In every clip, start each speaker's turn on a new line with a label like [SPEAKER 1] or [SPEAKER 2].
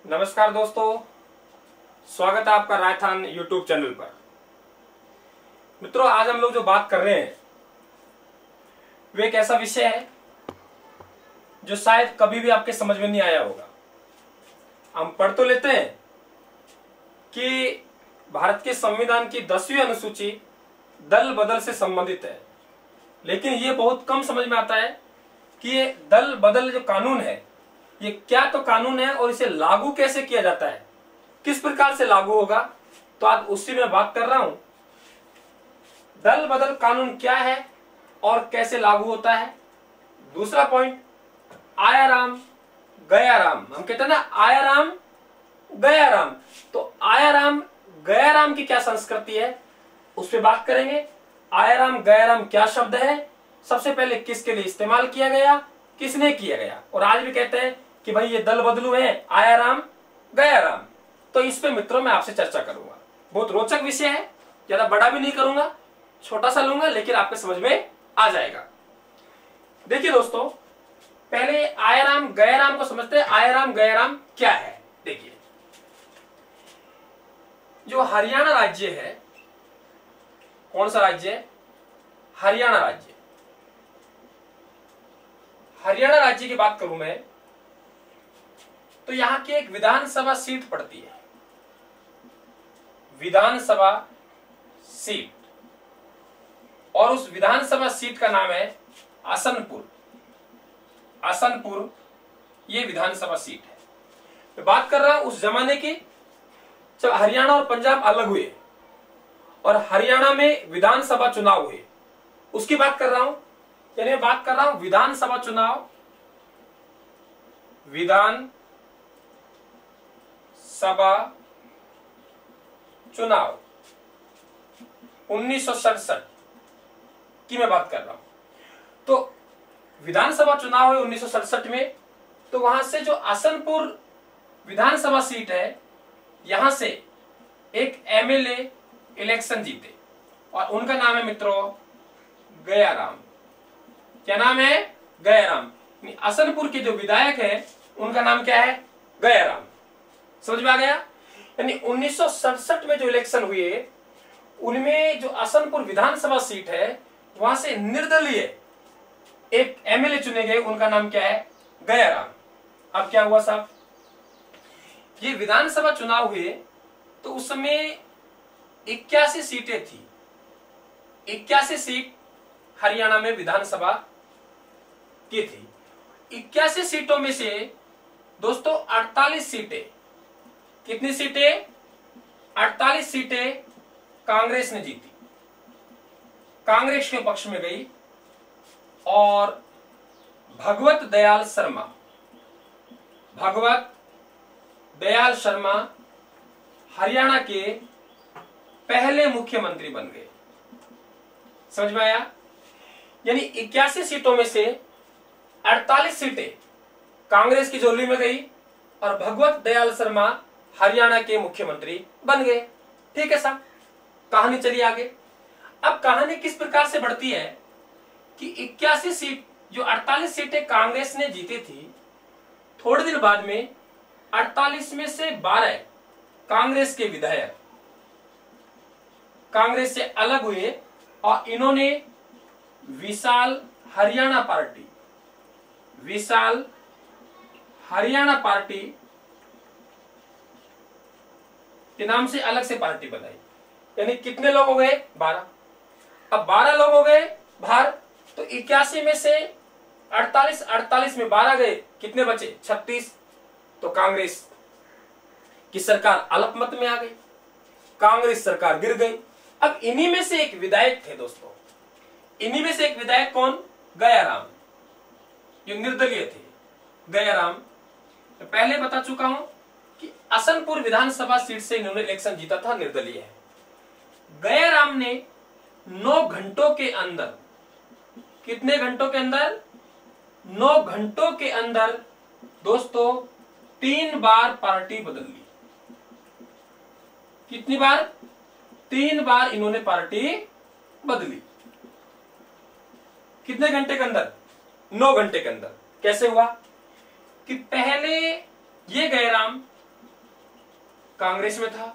[SPEAKER 1] नमस्कार दोस्तों, स्वागत है आपका रायथान यूट्यूब चैनल पर। मित्रों, आज हम लोग जो बात कर रहे हैं वो एक ऐसा विषय है जो शायद कभी भी आपके समझ में नहीं आया होगा। हम पढ़ तो लेते हैं कि भारत के संविधान की 10वीं अनुसूची दल बदल से संबंधित है, लेकिन ये बहुत कम समझ में आता है कि ये दल बदल जो कानून है ये क्या तो कानून है और इसे लागू कैसे किया जाता है, किस प्रकार से लागू होगा। तो आज उसी में बात कर रहा हूं। दल बदल कानून क्या है और कैसे लागू होता है। दूसरा पॉइंट, आया राम गया राम। हम कहते हैं ना, आया राम गया राम। तो आया राम गया राम की क्या संस्कृति है उस पर बात करेंगे। आया राम गया राम क्या शब्द है, सबसे पहले किसके लिए इस्तेमाल किया गया, किसने किया गया। और आज भी कहते हैं कि भाई ये दल बदलू है, आया राम गया राम। तो इस पे मित्रों मैं आपसे चर्चा करूंगा। बहुत रोचक विषय है, ज्यादा बड़ा भी नहीं करूंगा, छोटा सा लूंगा, लेकिन आपके समझ में आ जाएगा। देखिए दोस्तों, पहले आया राम गया राम को समझते हैं। आया राम गया राम क्या है। देखिए, जो हरियाणा राज्य है, कौन सा राज्य है? हरियाणा राज्य। हरियाणा राज्य की बात करूं मैं तो यहां की एक विधानसभा सीट पड़ती है, विधानसभा सीट। और उस विधानसभा सीट का नाम है आसनपुर। आसनपुर ये विधानसभा सीट है। मैं बात कर रहा हूं उस जमाने की जब हरियाणा और पंजाब अलग हुए और हरियाणा में विधानसभा चुनाव हुए, उसकी बात कर रहा हूं। यानी मैं बात कर रहा हूं विधानसभा चुनाव, विधान सभा चुनाव 1967 की मैं बात कर रहा हूं। तो विधानसभा चुनाव हुए 1967 में। तो वहां से जो आसनपुर विधानसभा सीट है, यहां से एक एमएलए इलेक्शन जीते और उनका नाम है मित्रों गया राम। क्या नाम है? गया राम। आसनपुर के जो विधायक है उनका नाम क्या है? गया राम। समझ में आ गया? यानी 1967 में जो इलेक्शन हुए उनमें जो आसनपुर विधानसभा सीट है वहां से निर्दलीय एक एमएलए चुने गए, उनका नाम क्या है? गया राम। अब क्या हुआ साहब, ये विधानसभा चुनाव हुए तो उस समय 81 सीटें थी। 81 सीट हरियाणा में विधानसभा की थी। 81 सीटों में से दोस्तों 48 सीटें, कितनी सीटें? 48 सीटें कांग्रेस ने जीती, कांग्रेस के पक्ष में गई। और भगवत दयाल शर्मा हरियाणा के पहले मुख्यमंत्री बन गए। समझ में आया? यानी 81 सीटों में से 48 सीटें कांग्रेस की झोली में गई और भगवत दयाल शर्मा हरियाणा के मुख्यमंत्री बन गए। ठीक है साहब, कहानी चली आगे। अब कहानी किस प्रकार से बढ़ती है कि 81 सीट, जो 48 सीटें कांग्रेस ने जीती थी, थोड़े दिन बाद में 48 में से 12 कांग्रेस के विधायक कांग्रेस से अलग हुए और इन्होंने विशाल हरियाणा पार्टी के नाम से अलग से पार्टी बनाई। यानी कितने लोग हो गए? 12। अब 12 लोग हो गए बाहर, तो 81 में से 48 में 12 गए, कितने बचे? 36। तो कांग्रेस की सरकार अल्पमत में आ गई, कांग्रेस सरकार गिर गई। अब इन्हीं में से एक विधायक थे दोस्तों, इन्हीं में से एक विधायक कौन? गया राम, जो निर्दलीय थे। गया राम, मैं पहले बता चुका हूं कि आसनपुर विधानसभा सीट से इन्होंने इलेक्शन जीता था, निर्दलीय है। गया राम ने 9 घंटों के अंदर, कितने घंटों के अंदर? 9 घंटों के अंदर दोस्तों 3 बार पार्टी बदल ली। कितनी बार? 3 बार इन्होंने पार्टी बदली। कितने घंटे के अंदर? 9 घंटे के अंदर। कैसे हुआ कि पहले ये गए राम कांग्रेस में था।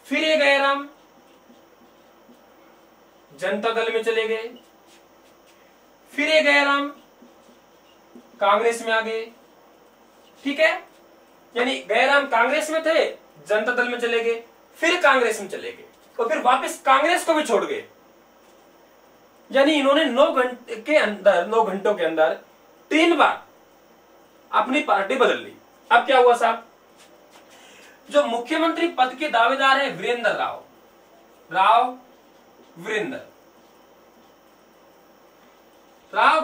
[SPEAKER 1] फिर ये गयाराम जनता दल में चले गए। फिर ये गयाराम कांग्रेस में आ गए। ठीक है, यानी गयाराम कांग्रेस में थे, जनता दल में चले गए, फिर कांग्रेस में चले गए और फिर वापस कांग्रेस को भी छोड़ गए। यानी इन्होंने 9 घंटों के अंदर 3 बार अपनी पार्टी बदल ली। अब क्या हुआ साहब, जो मुख्यमंत्री पद के दावेदार है वीरेंद्र राव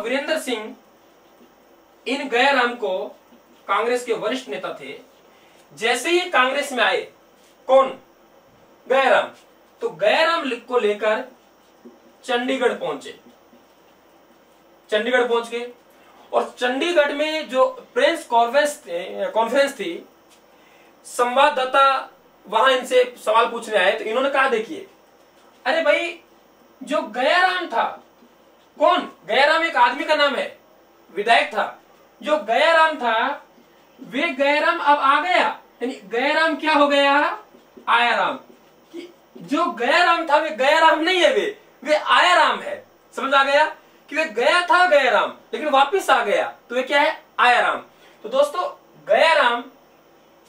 [SPEAKER 1] वीरेंद्र सिंह, इन गयाराम को, कांग्रेस के वरिष्ठ नेता थे, जैसे ही कांग्रेस में आए, कौन, गयाराम, तो गयाराम को लेकर चंडीगढ़ पहुंचे। चंडीगढ़ पहुंच गए और चंडीगढ़ में जो प्रेस कॉन्फ्रेंस थी, संवाददाता वहां इनसे सवाल पूछने आए, तो इन्होंने कहा देखिए, अरे भाई जो गयाराम था, कौन, गयाराम एक आदमी का नाम है, विधायक था, जो गयाराम था वे गयाराम अब आ गया, यानी गयाराम क्या हो गया, आयाराम। जो गयाराम था वे गयाराम नहीं है, वे आयाराम है। समझ आ गया कि वे गया था गयाराम लेकिन वापस आ गया, तो वे क्या है, आयाराम। तो दोस्तों गयाराम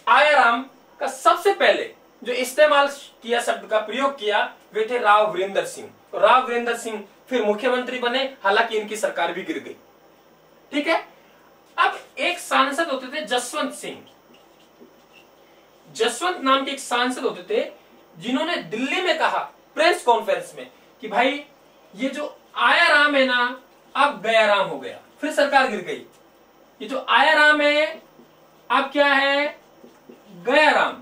[SPEAKER 1] आयाराम का सबसे पहले जो इस्तेमाल किया, शब्द का प्रयोग किया, वे थे राव वीरेंद्र सिंह। तो राव वीरेंद्र सिंह फिर मुख्यमंत्री बने, हालांकि इनकी सरकार भी गिर गई। ठीक है, अब एक सांसद होते थे जसवंत सिंह, जसवंत नाम के एक सांसद होते थे, जिन्होंने दिल्ली में कहा प्रेस कॉन्फ्रेंस में कि भाई ये जो आयाराम है ना, अब गयाराम हो गया, फिर सरकार गिर गई। ये जो आयाराम है अब क्या है, गयाराम।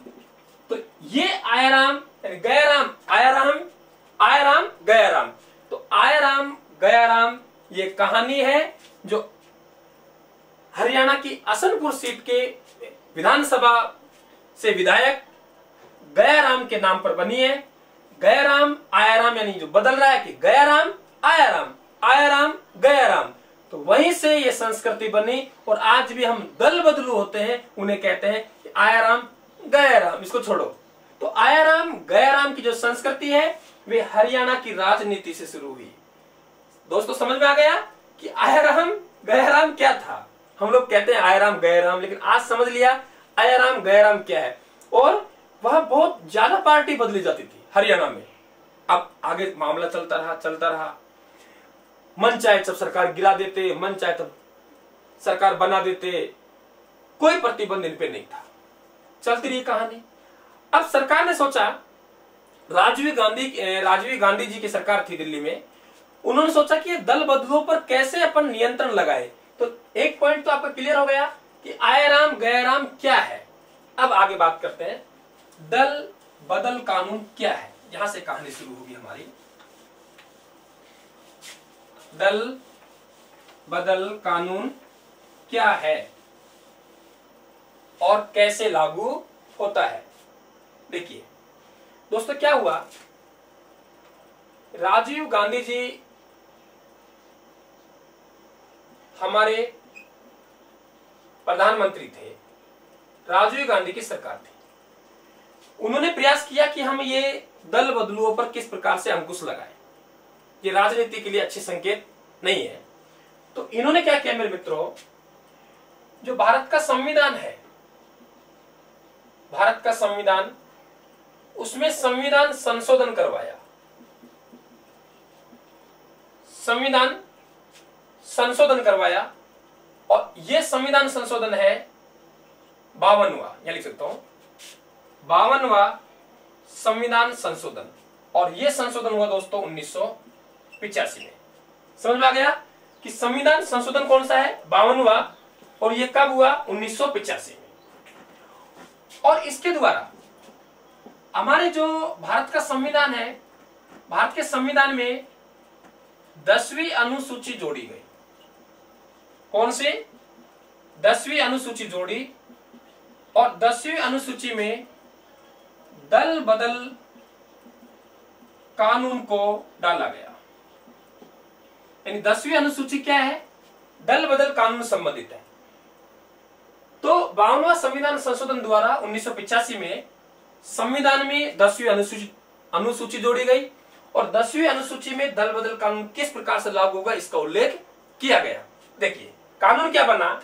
[SPEAKER 1] तो ये आयाराम गयाराम, आयाराम गयाराम, तो आयाराम गयाराम ये कहानी है जो हरियाणा की असनपुर सीट के विधानसभा से विधायक गयाराम के नाम पर बनी है। गयाराम आयाराम, यानी जो बदल रहा है कि गयाराम आयाराम, आयाराम गयाराम, तो वहीं से ये संस्कृति बनी और आज भी हम दल बदलू होते हैं उन्हें कहते हैं कि आयाराम गयाराम, इसको छोड़ो। तो आयाराम गयाराम की जो संस्कृति है वे हरियाणा की राजनीति से शुरू हुई। दोस्तों समझ में आ गया कि आयाराम गयाराम क्या था। हम लोग कहते हैं आयाराम गयाराम, लेकिन आज समझ लिया आयाराम गयाराम क्या है। और वहां बहुत ज्यादा पार्टी बदली जाती थी हरियाणा में। अब आगे मामला चलता रहा, मन चाहे तब सरकार गिरा देते, मन चाहे तब सरकार बना देते, कोई प्रतिबंध इन पे नहीं था, चलती रही कहानी। अब सरकार ने सोचा, राजीव गांधी जी की सरकार थी दिल्ली में, उन्होंने सोचा कि दल बदलुओं पर कैसे अपन नियंत्रण लगाए। तो एक पॉइंट तो आपका क्लियर हो गया कि आयाराम गयाराम क्या है। अब आगे बात करते हैं, दल बदल कानून क्या है, यहां से कहानी शुरू होगी हमारी। दल बदल कानून क्या है और कैसे लागू होता है। देखिए दोस्तों, क्या हुआ, राजीव गांधी जी हमारे प्रधानमंत्री थे, राजीव गांधी की सरकार थी। उन्होंने प्रयास किया कि हम ये दल बदलुओं पर किस प्रकार से अंकुश लगाएं, ये राजनीति के लिए अच्छे संकेत नहीं है। तो इन्होंने क्या किया मेरे मित्रों, जो भारत का संविधान है, भारत का संविधान, उसमें संविधान संशोधन करवाया। संविधान संशोधन करवाया और यह संविधान संशोधन है 52वां, यह लिख सकता हूं 52वां संविधान संशोधन। और यह संशोधन हुआ दोस्तों 1985 में। समझ में आ गया कि संविधान संशोधन कौन सा है, 52वां, और यह कब हुआ, 1985 में। और इसके द्वारा हमारे जो भारत का संविधान है, भारत के संविधान में 10वीं अनुसूची जोड़ी गई। कौन सी, 10वीं अनुसूची जोड़ी, और 10वीं अनुसूची में दल बदल कानून को डाला गया। यानी 10वीं अनुसूची क्या है, दल बदल कानून संबंधित है। तो 52वां संविधान संशोधन द्वारा 1985 में संविधान में 10वीं अनुसूची जोड़ी गई और 10वीं अनुसूची में दल बदल कानून किस प्रकार से लागू होगा इसका उल्लेख किया गया। देखिए कानून क्या बना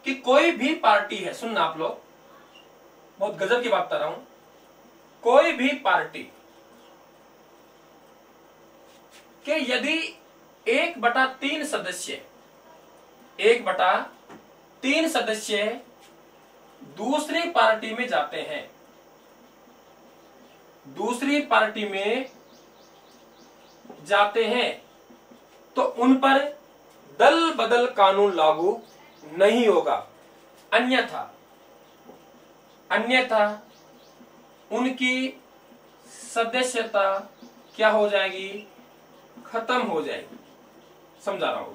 [SPEAKER 1] कि कोई भी पार्टी है, सुनना आप लोग, बहुत गजब की बात कर रहा हूं, कोई भी पार्टी के यदि 1/3 सदस्य दूसरी पार्टी में जाते हैं, तो उन पर दल बदल कानून लागू नहीं होगा। अन्यथा उनकी सदस्यता क्या हो जाएगी, खत्म हो जाएगी। समझा रहा हूं।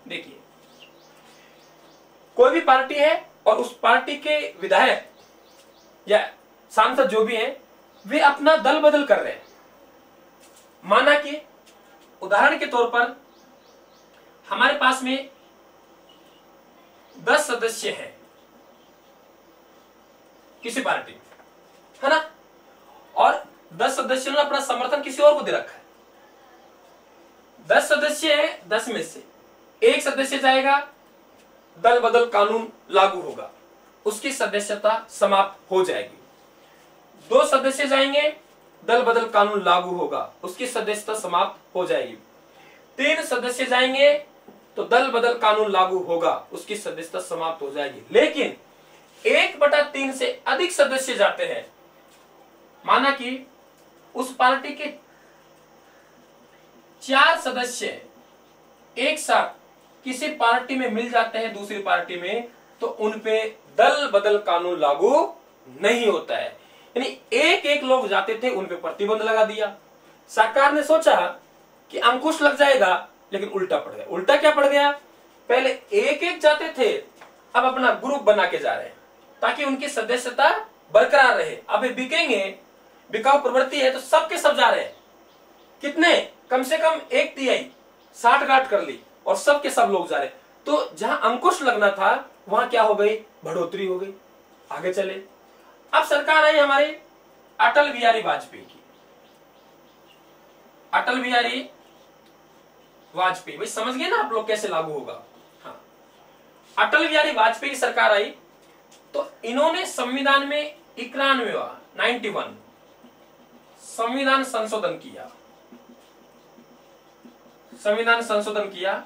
[SPEAKER 1] देखिए कोई भी पार्टी है और उस पार्टी के विधायक या सांसद जो भी हैं वे अपना दल बदल कर रहे हैं। माना कि उदाहरण के तौर पर हमारे पास में 10 सदस्य हैं किसी पार्टी में, है ना, और 10 सदस्यों ने अपना समर्थन किसी और को दे रखा है। 10 सदस्य हैं, 10 में से एक सदस्य जाएगा, दल बदल कानून लागू होगा, उसकी सदस्यता समाप्त हो जाएगी। 2 सदस्य जाएंगे, दल बदल कानून लागू होगा, उसकी सदस्यता समाप्त हो जाएगी। 3 सदस्य जाएंगे तो दल बदल कानून लागू होगा, उसकी सदस्यता समाप्त हो जाएगी। लेकिन 1/3 से अधिक सदस्य जाते हैं, माना कि उस पार्टी के 4 सदस्य एक साथ किसी पार्टी में मिल जाते हैं दूसरी पार्टी में, तो उनपे दल बदल कानून लागू नहीं होता है। यानी एक लोग जाते थे, उनपे प्रतिबंध लगा दिया। सरकार ने सोचा कि अंकुश लग जाएगा, लेकिन उल्टा पड़ गया। उल्टा क्या पड़ गया, पहले एक जाते थे, अब अपना ग्रुप बना के जा रहे हैं ताकि उनकी सदस्यता बरकरार रहे। अब ये बिकेंगे, बिकाऊ प्रवृत्ति है, तो सबके सब जा रहे हैं। कितने, कम से कम 1/3 साठ-गांठ कर ली और सबके सब लोग जा रहे। तो जहां अंकुश लगना था वहां क्या हो गई, बढ़ोतरी हो गई। आगे चले, अब सरकार आई हमारी अटल बिहारी वाजपेयी की। अटल बिहारी वाजपेयी, भाई समझ गए ना आप लोग कैसे लागू होगा। हाँ, अटल बिहारी वाजपेयी की सरकार आई तो इन्होंने संविधान में 91 संविधान संशोधन किया।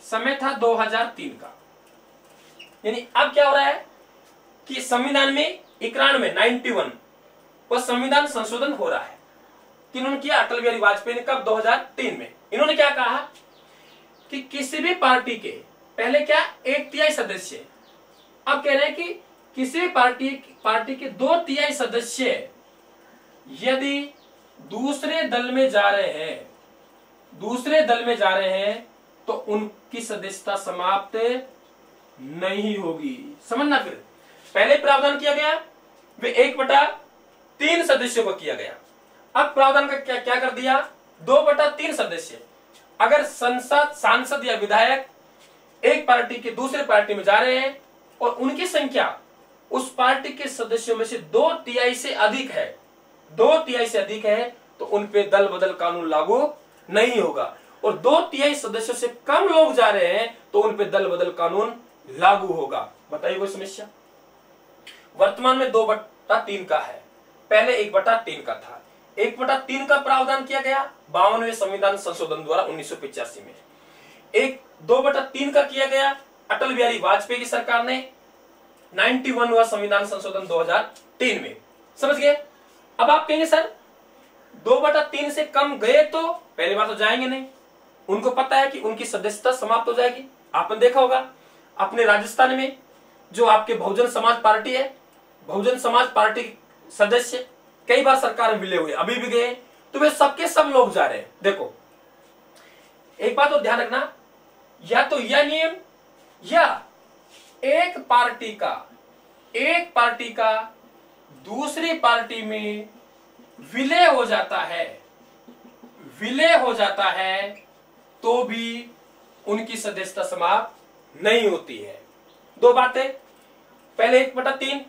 [SPEAKER 1] समय था 2003 का। यानी अब क्या हो रहा है कि संविधान में 91 वह संविधान संशोधन हो रहा है। किन्होंने किया, अटल बिहारी वाजपेयी ने। कब, 2003 में। इन्होंने क्या कहा कि किसी भी पार्टी के पहले क्या 1/3 सदस्य, अब कह रहे हैं कि किसी भी पार्टी के 2/3 सदस्य यदि दूसरे दल में जा रहे हैं तो उनकी सदस्यता समाप्त नहीं होगी। समझना, फिर पहले प्रावधान किया गया वे 1/3 सदस्यों को किया गया। अब प्रावधान का क्या कर दिया, 2/3 सदस्य। अगर सांसद या विधायक एक पार्टी के दूसरे पार्टी में जा रहे हैं और उनकी संख्या उस पार्टी के सदस्यों में से 2/3 से अधिक है, तो उनपे दल बदल कानून लागू नहीं होगा। और 2/3 सदस्यों से कम लोग जा रहे हैं तो उनपे दल बदल कानून लागू होगा। बताइए कोई समस्या। वर्तमान में 2/3 का है, पहले 1/3 का था। 1/3 का प्रावधान किया गया 52वें संविधान संशोधन द्वारा 1985 में। 2/3 का किया गया अटल बिहारी वाजपेयी की सरकार ने 91वां संविधान संशोधन 2003 में। समझ गए। अब आप कहेंगे सर 2/3 से कम गए तो पहली बार तो जाएंगे नहीं, उनको पता है कि उनकी सदस्यता समाप्त हो जाएगी। आपने देखा होगा अपने राजस्थान में जो आपके बहुजन समाज पार्टी है, बहुजन समाज पार्टी के सदस्य कई बार सरकार में मिले हुए, अभी भी गए, तो वे सबके सब लोग जा रहे हैं। देखो एक बात और ध्यान रखना, या तो यह नियम या एक पार्टी का दूसरी पार्टी में विलय हो जाता है तो भी उनकी सदस्यता समाप्त नहीं होती है। दो बातें, पहले 1/3,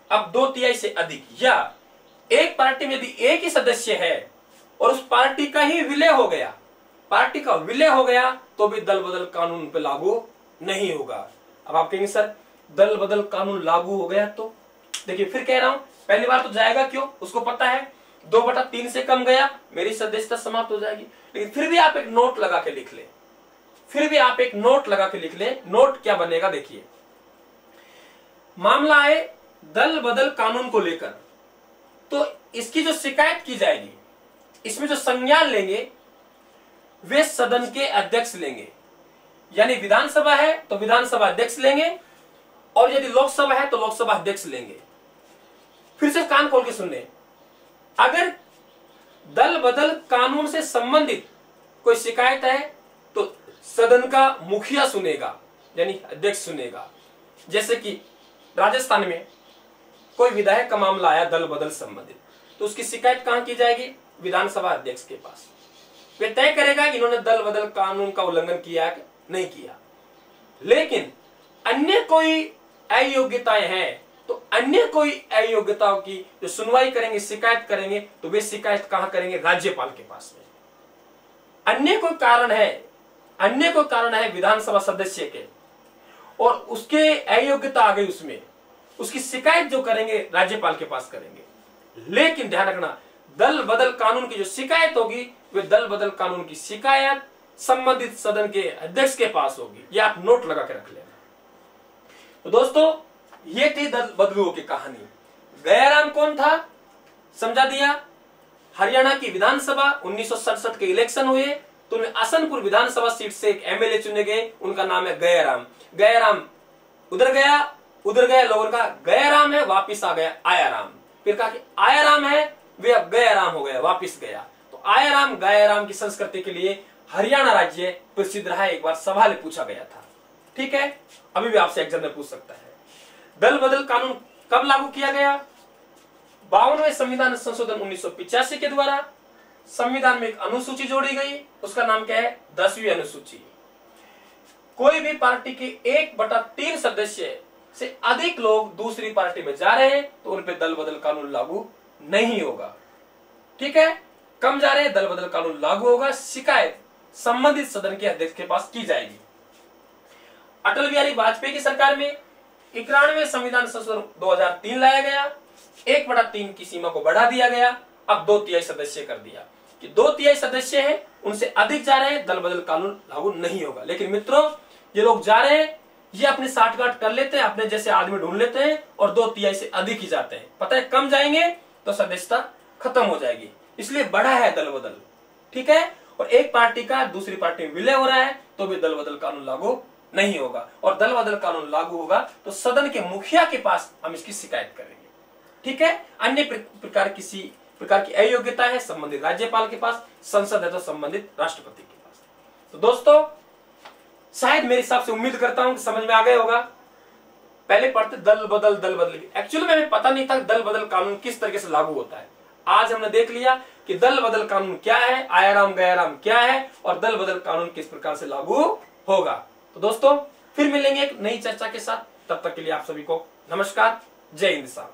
[SPEAKER 1] अब 2/3 से अधिक, या एक पार्टी में यदि एक ही सदस्य है और उस पार्टी का ही विलय हो गया, पार्टी का विलय हो गया, तो भी दल बदल कानून पे लागू नहीं होगा। अब आप कहेंगे सर दल बदल कानून लागू हो गया तो, देखिए फिर कह रहा हूं, पहली बार तो जाएगा क्यों, उसको पता है 2/3 से कम गया मेरी सदस्यता समाप्त हो जाएगी। लेकिन फिर भी आप एक नोट लगा के लिख ले, फिर भी आप एक नोट लगा के लिख ले। नोट क्या बनेगा, देखिए मामला है दल बदल कानून को लेकर, तो इसकी जो शिकायत की जाएगी, इसमें जो संज्ञान लेंगे वे सदन के अध्यक्ष लेंगे। यानी विधानसभा है तो विधानसभा अध्यक्ष लेंगे, और यदि लोकसभा है तो लोकसभा अध्यक्ष लेंगे। फिर से कान खोल के सुन ले, अगर दल बदल कानून से संबंधित कोई शिकायत है तो सदन का मुखिया सुनेगा, यानी अध्यक्ष सुनेगा। जैसे कि राजस्थान में कोई विधायक का मामला आया दल बदल संबंधित, तो उसकी शिकायत कहां की जाएगी, विधानसभा अध्यक्ष के पास। वे तय करेगा कि इन्होंने दल बदल कानून का उल्लंघन किया कि नहीं किया। लेकिन अन्य कोई अयोग्यताएं हैं तो अन्य कोई अयोग्यताओं की जो सुनवाई करेंगे, शिकायत करेंगे, तो वे शिकायत कहां करेंगे, राज्यपाल के पास में। अन्य कोई कारण है विधानसभा सदस्य के और उसके अयोग्यता आ गई, उसमें उसकी शिकायत जो करेंगे राज्यपाल के पास करेंगे। लेकिन ध्यान रखना, दल बदल कानून की जो शिकायत होगी वे दल बदल कानून की शिकायत संबंधित सदन के अध्यक्ष के पास होगी। ये आप नोट लगा के रख लेना। तो दोस्तों ये थी दल बदलुओं की कहानी। गयाराम कौन था, समझा दिया। हरियाणा की विधानसभा 1967 के इलेक्शन हुए तो उनमें असनपुर विधानसभा सीट से एक एमएलए चुने गए, उनका नाम है गयाराम। गयाराम उधर गया, लोगों का गयाराम है, वापिस आ गया आयाराम। फिर कहा कि आयाराम है, वे अब गयाराम हो गया, वापिस गया। तो आयाराम गयाराम की संस्कृति के लिए हरियाणा राज्य प्रसिद्ध रहा। एक बार सवाल पूछा गया था, ठीक है, अभी भी आपसे एग्जाम में पूछ सकता है। दल बदल कानून कब लागू किया गया, 52वें संविधान संशोधन 1985 के द्वारा संविधान में एक अनुसूची जोड़ी गई, उसका नाम क्या है, 10वीं अनुसूची। कोई भी पार्टी के 1/3 सदस्य से अधिक लोग दूसरी पार्टी में जा रहे हैं तो उन पे दल बदल कानून लागू नहीं होगा, ठीक है। कम जा रहे हैं, दल बदल कानून लागू होगा। शिकायत संबंधित सदन के अध्यक्ष के पास की जाएगी। अटल बिहारी वाजपेयी की सरकार में 91वें संविधान संशोधन 2003 लाया गया, 1/3 की सीमा को बढ़ा दिया गया। अब 2/3 सदस्य कर दिया कि 2/3 सदस्य हैं, उनसे अधिक जा रहे हैं, दल बदल कानून लागू नहीं होगा। लेकिन मित्रों, ये लोग जा रहे हैं, ये अपनी साठगांठ कर लेते हैं, अपने जैसे आदमी ढूंढ लेते हैं और 2/3 से अधिक ही जाते हैं। पता है कम जाएंगे तो सदस्यता खत्म हो जाएगी, इसलिए बढ़ा है दल बदल, ठीक है। और एक पार्टी का दूसरी पार्टी में विलय हो रहा है तो भी दल बदल कानून लागू नहीं होगा। और दल बदल कानून लागू होगा तो सदन के मुखिया के पास हम इसकी शिकायत करेंगे, ठीक है। अन्य प्रकार किसी प्रकार की अयोग्यता है संबंधित राज्यपाल के पास, संसद है तो संबंधित राष्ट्रपति के पास। तो दोस्तों शायद मेरे हिसाब से, उम्मीद करता हूं कि समझ में आ गया होगा। पहले पढ़ते दल बदल, एक्चुअली में हमें पता नहीं था दल बदल कानून किस तरीके से लागू होता है। आज हमने देख लिया कि दल बदल कानून क्या है, आयाराम गयाराम क्या है और दल बदल कानून किस प्रकार से लागू होगा। तो दोस्तों फिर मिलेंगे एक नई चर्चा के साथ, तब तक के लिए आप सभी को नमस्कार, जय हिंद साहब।